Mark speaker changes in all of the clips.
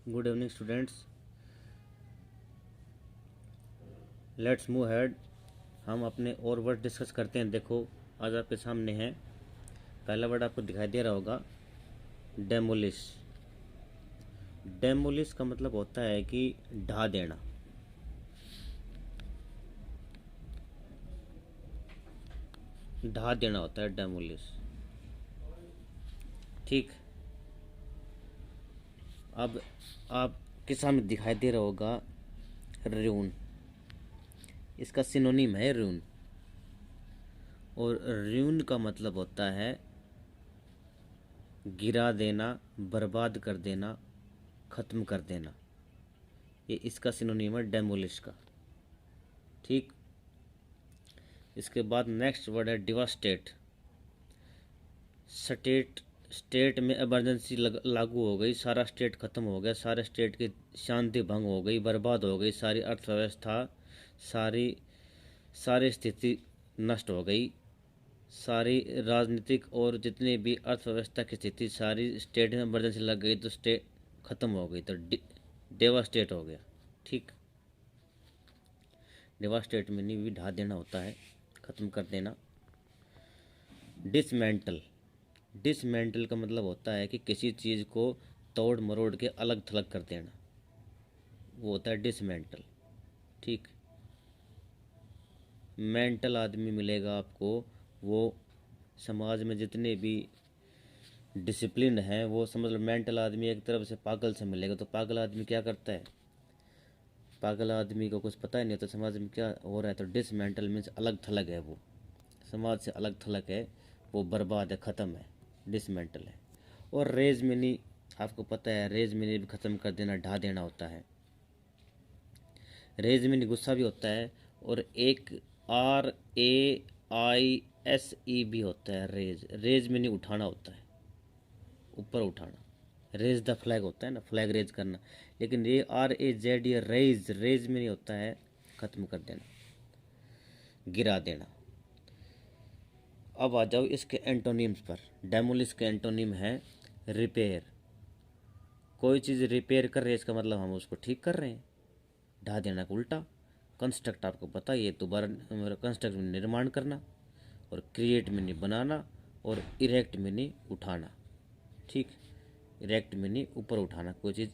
Speaker 1: Good evening students, let's move head. हम अपने और वर्ड डिस्कस करते हैं। देखो, आज आपके सामने है पहला वर्ड, आपको दिखाई दे रहा होगा, डेमोलिश। डेमोलिश का मतलब होता है कि ढा देना। ढा देना होता है डेमोलिश। ठीक। अब आपके सामने दिखाई दे रहा होगा रून। इसका सिनोनिम है रून। और रून का मतलब होता है गिरा देना, बर्बाद कर देना, ख़त्म कर देना। ये इसका सिनोनिम है डेमोलिश का। ठीक। इसके बाद नेक्स्ट वर्ड है डिवास्टेट। स्टेट में इमरजेंसी लागू हो गई, सारा स्टेट ख़त्म हो गया, सारे स्टेट की शांति भंग हो गई, बर्बाद हो गई, सारी अर्थव्यवस्था, सारी सारी स्थिति नष्ट हो गई, सारी राजनीतिक और जितनी भी अर्थव्यवस्था की स्थिति, सारी स्टेट में इमरजेंसी लग गई तो स्टेट ख़त्म हो गई, तो डेवास्टेट हो गया। ठीक। डेवास्टेट में नहीं भी ढा देना होता है, ख़त्म कर देना। डिसमेंटल। डिसमेंटल का मतलब होता है कि किसी चीज़ को तोड़ मरोड़ के अलग थलग कर देना, वो होता है डिसमेंटल। ठीक। मेंटल आदमी मिलेगा आपको, वो समाज में जितने भी डिसिप्लिन है, वो समझ लो मेंटल आदमी एक तरफ से पागल से मिलेगा। तो पागल आदमी क्या करता है? पागल आदमी को कुछ पता ही नहीं होता समाज में क्या हो रहा है। तो डिसमेंटल मीन्स अलग थलग है, वो समाज से अलग थलग है, वो बर्बाद है, ख़त्म है, डिसमेंटल है। और रेज मिनी, आपको पता है रेज मिनी भी ख़त्म कर देना, ढा देना होता है। रेज मिनी गुस्सा भी होता है, और एक RAISE भी होता है रेज। रेज मिनी उठाना होता है, ऊपर उठाना। रेज द फ्लैग होता है ना, फ्लैग रेज करना। लेकिन ये RAZ, ये रेज, रेज में नहीं होता है ख़त्म कर देना, गिरा देना। अब आ जाओ इसके एंटोनिम्स पर। डेमोलिश के एंटोनिम है रिपेयर। कोई चीज़ रिपेयर कर रहे हैं, इसका मतलब हम उसको ठीक कर रहे हैं। ढा देना का उल्टा। कंस्ट्रक्ट आपको पता है, ये दोबारा कंस्ट्रक्ट में निर्माण करना। और क्रिएट में नहीं बनाना, और इरेक्ट में नहीं उठाना। ठीक। इरेक्ट में नहीं ऊपर उठाना, कोई चीज़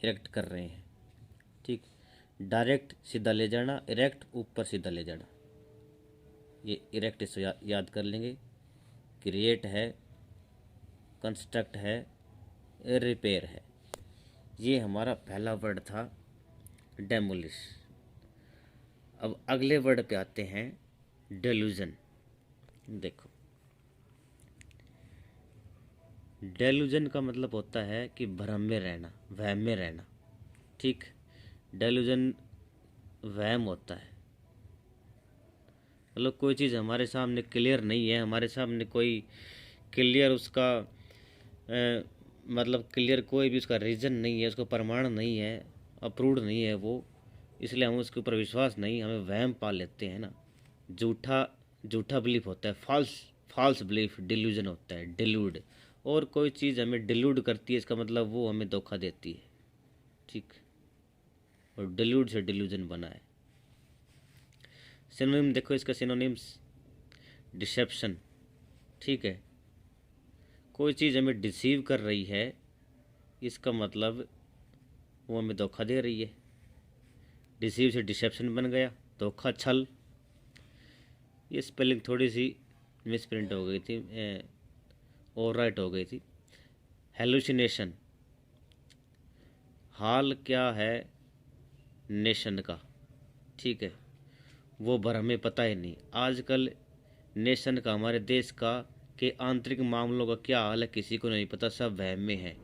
Speaker 1: इरेक्ट कर रहे हैं। ठीक। डायरेक्ट सीधा ले जाना, इरेक्ट ऊपर सीधा ले जाना। ये इरेक्ट इससे याद कर लेंगे। क्रिएट है, कंस्ट्रक्ट है, रिपेयर है। ये हमारा पहला वर्ड था डेमोलिश। अब अगले वर्ड पे आते हैं, डेल्यूजन। देखो, डेल्यूजन का मतलब होता है कि भ्रम में रहना, वहम में रहना। ठीक। डेल्यूजन वहम होता है, मतलब कोई चीज़ हमारे सामने क्लियर नहीं है, हमारे सामने कोई क्लियर उसका मतलब क्लियर कोई भी उसका रीज़न नहीं है, उसका प्रमाण नहीं है, अप्रूव्ड नहीं है वो, इसलिए हम उसके ऊपर विश्वास नहीं, हमें वहम पा लेते हैं ना। झूठा झूठा बिलीफ होता है, फॉल्स फॉल्स बिलीफ, डिल्यूजन होता है, डिल्यूड। और कोई चीज़ हमें डिल्यूड करती है, इसका मतलब वो हमें धोखा देती है। ठीक। और डिल्यूड से डिल्यूजन बना है। सिनोनिम देखो, इसका सिनोनिम्स, डिसेप्शन। ठीक है, कोई चीज़ हमें डिसीव कर रही है, इसका मतलब वो हमें धोखा दे रही है। डिसीव से डिसेप्शन बन गया, धोखा, छल। ये स्पेलिंग थोड़ी सी मिसप्रिंट हो गई थी, और राइट हो गई थी। हेलुसिनेशन, हाल क्या है नेशन का। ठीक है, वो भर हमें पता ही नहीं। आजकल नेशन का, हमारे देश का के आंतरिक मामलों का क्या हाल है किसी को नहीं पता, सब वहम में है।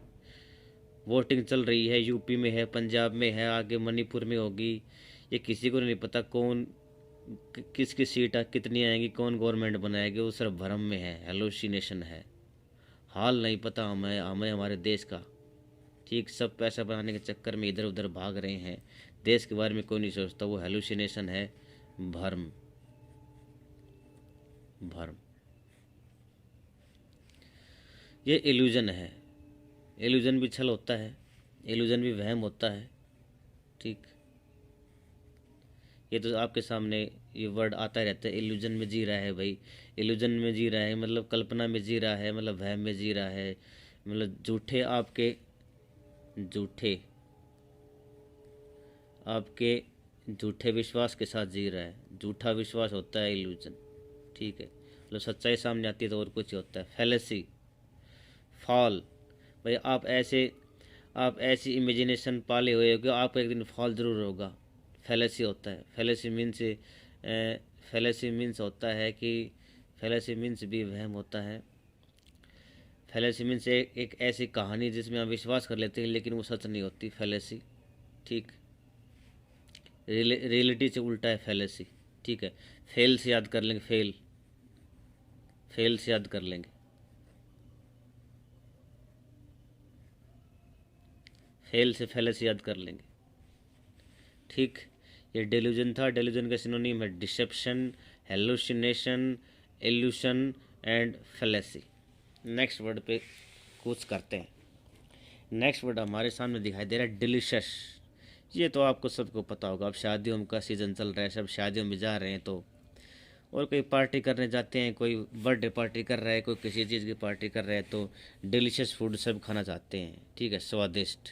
Speaker 1: वोटिंग चल रही है, यूपी में है, पंजाब में है, आगे मणिपुर में होगी, ये किसी को नहीं पता कौन किसकी सीट कितनी आएंगी, कौन गवर्नमेंट बनाएगी, वो सिर्फ भ्रम में है, हेलुसिनेशन है। हाल नहीं पता हमें हमें हमारे देश का। ठीक। सब पैसा बनाने के चक्कर में इधर उधर भाग रहे हैं, देश के बारे में कोई नहीं सोचता, वो हेलुसिनेशन है, भ्रम। भ्रम, ये इल्यूजन है। इल्यूजन भी छल होता है, इल्यूजन भी वहम होता है। ठीक, ये तो आपके सामने ये वर्ड आता ही रहता है, इल्यूजन में जी रहा है भाई। इल्यूजन में जी रहा है मतलब कल्पना में जी रहा है, मतलब वहम में जी रहा है, मतलब झूठे आपके झूठे विश्वास के साथ जी रहा है। झूठा विश्वास होता है इल्यूजन। ठीक है, मतलब सच्चाई सामने आती है तो और कुछ होता है। फैलेसी, फॉल, भाई आप ऐसी इमेजिनेशन पाले हुए हो कि आपका एक दिन फॉल ज़रूर होगा। फैलेसी होता है। फैलेसी मीन्स होता है कि फैलेसी मीन्स भी वहम होता है। फैलेसी मीन्स एक ऐसी कहानी जिसमें आप विश्वास कर लेते हैं लेकिन वो सच नहीं होती, फैलेसी। ठीक, रियलिटी से उल्टा है फैलेसी। ठीक है, फेल से याद कर लेंगे, फेल से याद कर लेंगे। फेल से फैलेसी याद कर लेंगे। ठीक, ये डेल्यूजन था। डेल्यूजन का सिनोनिम है deception, hallucination, illusion and fallacy. Next word पे कुछ करते हैं। नेक्स्ट वर्ड हमारे सामने दिखाई दे रहा है डिलीशियस। ये तो आपको सबको पता होगा, अब शादियों का सीज़न चल रहा है, सब शादियों में जा रहे हैं तो, और कोई पार्टी करने जाते हैं, कोई बर्थडे पार्टी कर रहा है, कोई किसी चीज़ की पार्टी कर रहा है तो डिलीशियस फूड सब खाना चाहते हैं। ठीक है, स्वादिष्ट,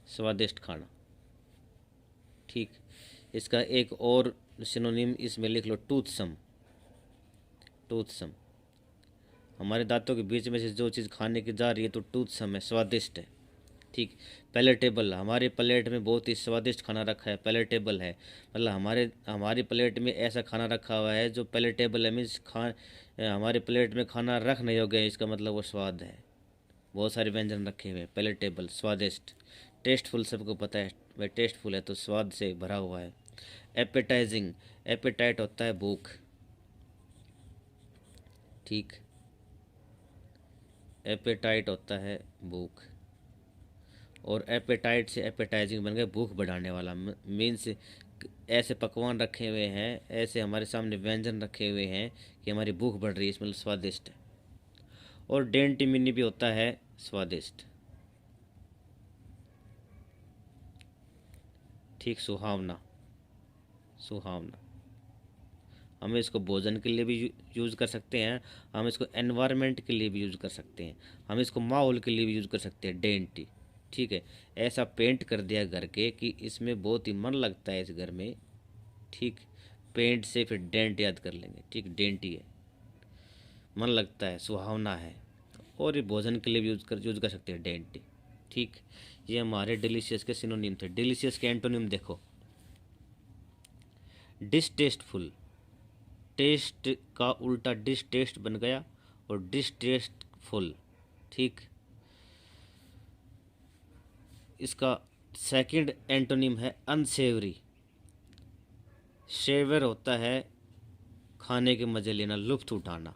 Speaker 1: स्वादिष्ट खाना। ठीक, इसका एक और सिनोनिम इसमें लिख लो, टूथसम। टूथसम, हमारे दांतों के बीच में से जो चीज़ खाने की जा रही है तो टूथसम है, स्वादिष्ट है। ठीक, पैलेटेबल, हमारे प्लेट में बहुत ही स्वादिष्ट खाना रखा है, पैलेटेबल है, मतलब हमारी प्लेट में ऐसा खाना रखा हुआ है जो पैलेटेबल है, मीन्स हमारे प्लेट में खाना रखने योग्य है, इसका मतलब वो स्वाद है। बहुत सारे व्यंजन रखे हुए हैं, पैलेटेबल, स्वादिष्ट। टेस्टफुल, सबको पता है भाई, टेस्टफुल है तो स्वाद से भरा हुआ है। एपेटाइजिंग, एपेटाइट होता है भूख। ठीक, एपेटाइट होता है भूख, और एपेटाइट से एपेटाइजिंग बन गया, भूख बढ़ाने वाला। मीन्स ऐसे पकवान रखे हुए हैं, ऐसे हमारे सामने व्यंजन रखे हुए हैं कि हमारी भूख बढ़ रही है, इसमें स्वादिष्ट है। और डेंटी मिनी भी होता है स्वादिष्ट। ठीक, सुहावना, सुहावना, हम इसको भोजन के लिए भी यूज़ कर सकते हैं, हम इसको एनवायरनमेंट के लिए भी यूज़ कर सकते हैं, हम इसको माहौल के लिए भी यूज़ कर सकते हैं, डेंटी। ठीक है, ऐसा पेंट कर दिया घर के कि इसमें बहुत ही मन लगता है इस घर में। ठीक, पेंट से फिर डेंट याद कर लेंगे। ठीक, डेंटी है, मन लगता है, सुहावना है, और ये भोजन के लिए भी यूज़ कर सकते हैं, डेंटी। ठीक, ये हमारे डिलीशियस के सिनोनिम थे। डिलीशियस के एंटोनिम देखो, डिसटेस्टफुल, टेस्ट का उल्टा डिसटेस्ट बन गया, और डिसटेस्टफुल। ठीक, इसका सेकंड एंटोनिम है अनसेवरी। शेवर होता है खाने के मज़े लेना, लुत्फ़ उठाना,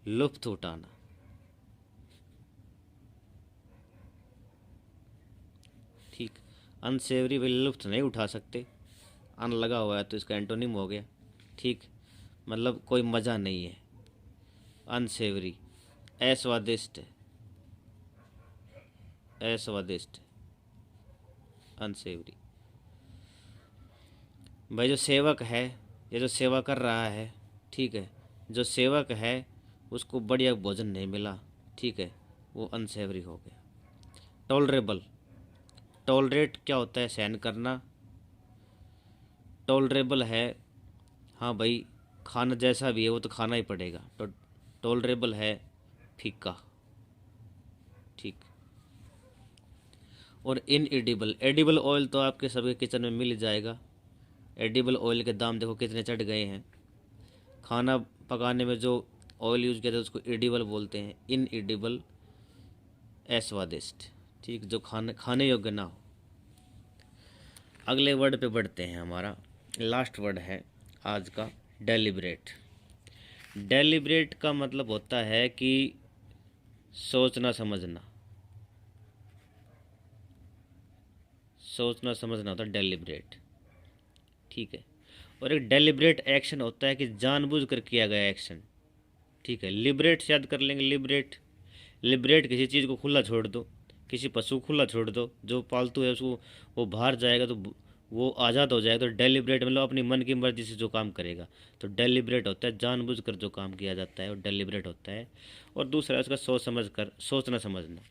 Speaker 1: लुत्फ़ उठाना। ठीक, अनसेवरी वे लुत्फ़ नहीं उठा सकते, अन लगा हुआ है तो इसका एंटोनिम हो गया। ठीक, मतलब कोई मज़ा नहीं है, अनसेवरी। अस्वादिष्ट, अस्वादिष्ट, अनसेवरी। भाई जो सेवक है, ये जो सेवा कर रहा है, ठीक है, जो सेवक है उसको बढ़िया भोजन नहीं मिला, ठीक है, वो अनसेवरी हो गया। टॉलरेबल, टॉलरेट क्या होता है, सहन करना। टॉलरेबल है, हाँ भाई, खाना जैसा भी है वो तो खाना ही पड़ेगा, तो टॉलरेबल है फीका। ठीक, और इनएडिबल, एडिबल ऑयल तो आपके सभी किचन में मिल जाएगा। एडिबल ऑयल के दाम देखो कितने चढ़ गए हैं। खाना पकाने में जो ऑयल यूज किया था उसको एडिबल बोलते हैं, इनएडिबल अस्वादिष्ट। ठीक, जो खाने योग्य ना हो। अगले वर्ड पे बढ़ते हैं, हमारा लास्ट वर्ड है आज का, डेलिब्रेट। डेलिब्रेट का मतलब होता है कि सोचना समझना, सोचना समझना होता है डेलिब्रेट। ठीक है, और एक डेलिब्रेट एक्शन होता है कि जानबूझ कर किया गया एक्शन। ठीक है, लिबरेट से याद कर लेंगे, लिबरेट, लिबरेट किसी चीज़ को खुला छोड़ दो, किसी पशु को खुला छोड़ दो, जो पालतू है उसको, वो बाहर जाएगा तो वो आज़ाद हो जाएगा। तो डेलिब्रेट मतलब अपनी मन की मर्जी से जो काम करेगा, तो डेलिब्रेट होता है जानबूझकर जो काम किया जाता है वो डेलिब्रेट होता है। और दूसरा उसका सोच समझ कर, सोचना समझना।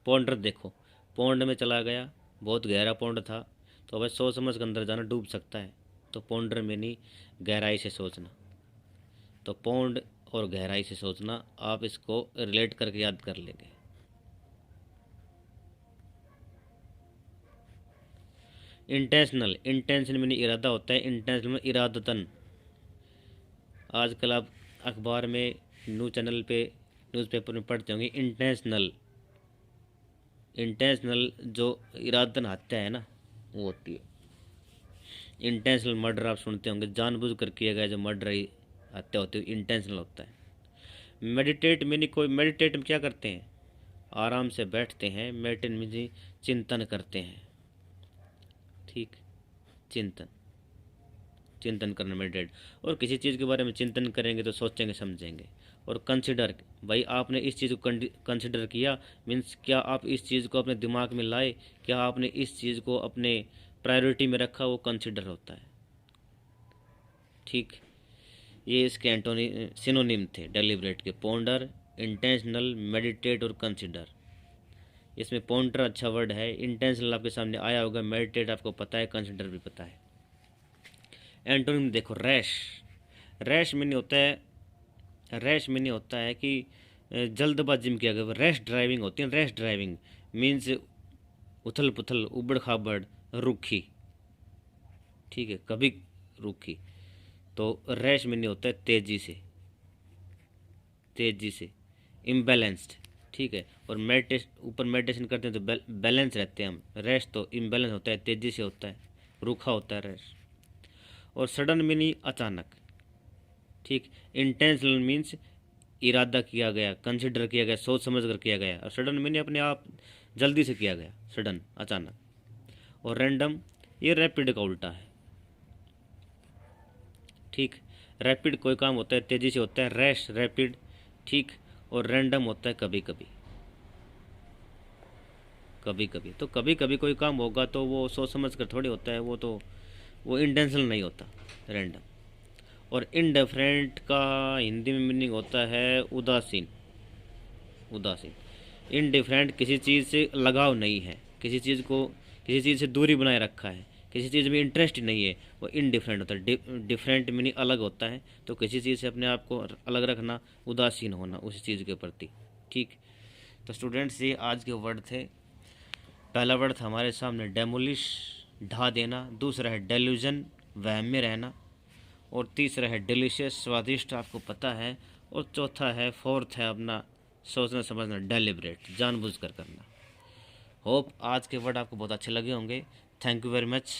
Speaker 1: पौंडर देखो, पौंड में चला गया, बहुत गहरा पौंड था, तो भाई सोच समझ कर अंदर जाना, डूब सकता है। तो पौंडर में नहीं, गहराई से सोचना। तो पौंड और गहराई से सोचना, आप इसको रिलेट करके याद कर लेंगे। इंटेंशनल, इंटेंशन में नहीं इरादा होता है, इंटेंशनल में इरादतन। आजकल आप अखबार में, न्यूज़ चैनल पे, न्यूज़पेपर में पढ़ते होंगे इंटेंशनल। इंटेंशनल जो इरादतन हत्या है ना, वो होती है। इंटेंशनल मर्डर आप सुनते होंगे, जानबूझ कर किया गया जो मर्डर हत्या होती है, इंटेंशनल होता है। मेडिटेट में नहीं, कोई मेडिटेट में क्या करते हैं, आराम से बैठते हैं, मेडिटेट में चिंतन करते हैं। ठीक, चिंतन, चिंतन करना मेडिटेट। और किसी चीज़ के बारे में चिंतन करेंगे तो सोचेंगे समझेंगे। और कंसिडर, भाई आपने इस चीज़ को कंसिडर किया, मीन्स क्या आप इस चीज़ को अपने दिमाग में लाए, क्या आपने इस चीज़ को अपने प्रायोरिटी में रखा, वो कंसिडर होता है। ठीक, ये इसके एंटोनी सिनोनिम थे डेलिब्रेट के, पॉन्डर, इंटेंशनल, मेडिटेट और कंसिडर। इसमें पॉन्डर अच्छा वर्ड है, इंटेंशनल आपके सामने आया होगा, मेडिटेट आपको पता है, कंसिडर भी पता है। एंटोनिम देखो, रैश। रैश में नहीं होता है, रैश में नहीं होता है कि जल्दबाजी में किया गया, रैश ड्राइविंग होती है। रैश ड्राइविंग मीन्स उथल पुथल, उबड़ खाबड़, रुखी। ठीक है, कभी रुखी। तो रैश में नहीं होता है तेजी से, तेजी से, इम्बैलेंस्ड। ठीक है, और मेडिटेशन, ऊपर मेडिटेशन करते हैं तो बैलेंस रहते हैं हम। रैश तो इम्बैलेंस होता है, तेजी से होता है, रूखा होता है रैश। और सडन मीनिंग अचानक। ठीक, इंटेंशनल मीन्स इरादा किया गया, कंसिडर किया गया, सोच समझ कर किया गया। और सडन मीनिंग अपने आप जल्दी से किया गया, सडन, अचानक। और रैंडम, ये रैपिड का उल्टा है। ठीक, रैपिड कोई काम होता है तेज़ी से होता है, रैश रैपिड। ठीक, और रैंडम होता है कभी कभी, कभी कभी। तो कभी कभी कोई काम होगा तो वो सोच समझ कर थोड़ी होता है, वो तो वो इंटेंशनल नहीं होता, रैंडम। और इनडिफरेंट का हिंदी में मीनिंग होता है उदासीन, उदासीन। इनडिफरेंट किसी चीज़ से लगाव नहीं है, किसी चीज़ को, किसी चीज़ से दूरी बनाए रखा है, किसी चीज़ में इंटरेस्ट नहीं है, वो इनडिफरेंट होता है। डिफरेंट मीनिंग अलग होता है, तो किसी चीज़ से अपने आप को अलग रखना, उदासीन होना उस चीज़ के प्रति। ठीक, तो स्टूडेंट्स ये आज के वर्ड थे। पहला वर्ड था हमारे सामने डेमोलिश, ढा देना। दूसरा है डेल्यूजन, वहम में रहना। और तीसरा है डिलीशियस, स्वादिष्ट, आपको पता है। और चौथा है, फोर्थ है अपना सोचना समझना, डेलिब्रेट, जानबूझकर करना। होप आज के वर्ड आपको बहुत अच्छे लगे होंगे। Thank you very much.